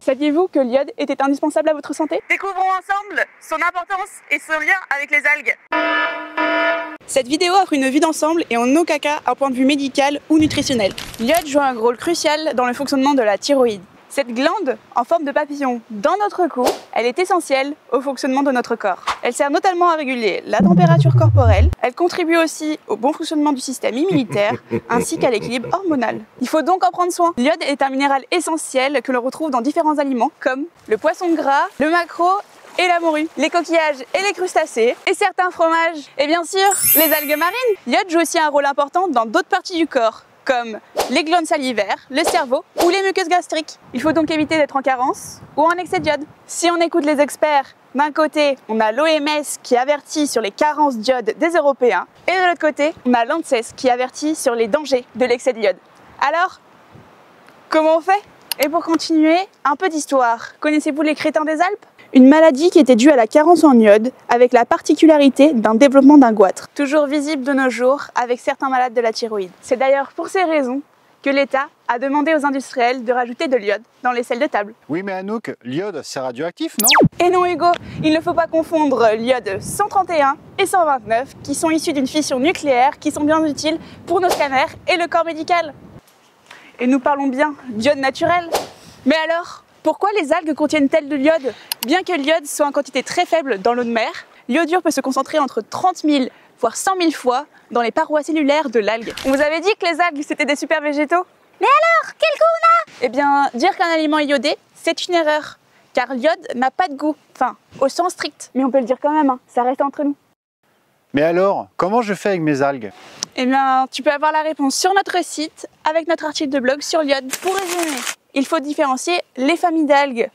Saviez-vous que l'iode était indispensable à votre santé? Découvrons ensemble son importance et son lien avec les algues. Cette vidéo offre une vue d'ensemble et en aucun cas un point de vue médical ou nutritionnel. L'iode joue un rôle crucial dans le fonctionnement de la thyroïde. Cette glande, en forme de papillon dans notre cou, elle est essentielle au fonctionnement de notre corps. Elle sert notamment à réguler la température corporelle, elle contribue aussi au bon fonctionnement du système immunitaire, ainsi qu'à l'équilibre hormonal. Il faut donc en prendre soin. L'iode est un minéral essentiel que l'on retrouve dans différents aliments, comme le poisson gras, le maquereau et la morue, les coquillages et les crustacés, et certains fromages, et bien sûr, les algues marines. L'iode joue aussi un rôle important dans d'autres parties du corps, comme les glandes salivaires, le cerveau ou les muqueuses gastriques. Il faut donc éviter d'être en carence ou en excès d'iode. Si on écoute les experts, d'un côté, on a l'OMS qui avertit sur les carences d'iode des Européens, et de l'autre côté, on a l'ANSES qui avertit sur les dangers de l'excès d'iode. Alors, comment on fait? Et pour continuer, un peu d'histoire. Connaissez-vous les crétins des Alpes? Une maladie qui était due à la carence en iode, avec la particularité d'un développement d'un goitre, toujours visible de nos jours avec certains malades de la thyroïde. C'est d'ailleurs pour ces raisons que l'État a demandé aux industriels de rajouter de l'iode dans les sels de table. Oui mais Anouk, l'iode c'est radioactif, non? Et non Hugo, il ne faut pas confondre l'iode 131 et 129 qui sont issus d'une fission nucléaire qui sont bien utiles pour nos scanners et le corps médical. Et nous parlons bien d'iode naturel. Mais alors, pourquoi les algues contiennent-elles de l'iode? Bien que l'iode soit en quantité très faible dans l'eau de mer, l'iodure peut se concentrer entre 30 000 voire 100 000 fois dans les parois cellulaires de l'algue. On vous avait dit que les algues c'était des super végétaux? Mais alors, quel goût on a? Eh bien, dire qu'un aliment est iodé, c'est une erreur, car l'iode n'a pas de goût, enfin, au sens strict. Mais on peut le dire quand même, hein, ça reste entre nous. Mais alors, comment je fais avec mes algues? Eh bien, tu peux avoir la réponse sur notre site avec notre article de blog sur l'iode. Pour résumer, il faut différencier les familles d'algues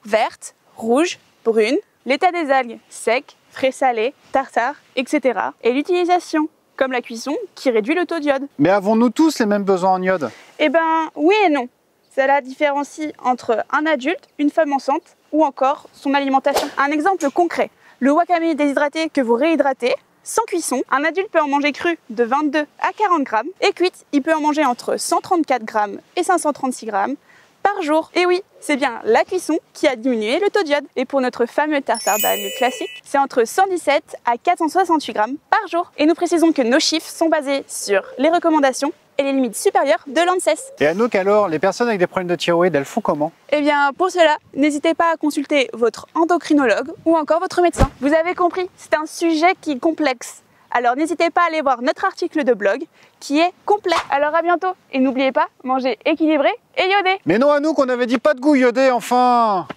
vertes, rouges, brunes, l'état des algues sec, frais salé, tartare, etc. et l'utilisation, comme la cuisson, qui réduit le taux d'iode. Mais avons-nous tous les mêmes besoins en iode? Eh ben, oui et non. Cela différencie entre un adulte, une femme enceinte ou encore son alimentation. Un exemple concret, le wakame déshydraté que vous réhydratez, sans cuisson, un adulte peut en manger cru de 22 à 40 grammes et cuite, il peut en manger entre 134 grammes et 536 grammes par jour. Et oui, c'est bien la cuisson qui a diminué le taux d'iode. Et pour notre fameux tartare d'algues classique, c'est entre 117 à 468 grammes par jour. Et nous précisons que nos chiffres sont basés sur les recommandations et les limites supérieures de l'ANSES. Et Anouk, alors, les personnes avec des problèmes de thyroïde, elles font comment? Eh bien, pour cela, n'hésitez pas à consulter votre endocrinologue ou encore votre médecin. Vous avez compris, c'est un sujet qui est complexe. Alors n'hésitez pas à aller voir notre article de blog qui est complet. Alors à bientôt et n'oubliez pas, mangez équilibré et iodé. Mais non Anouk, on avait dit pas de goût iodé, enfin!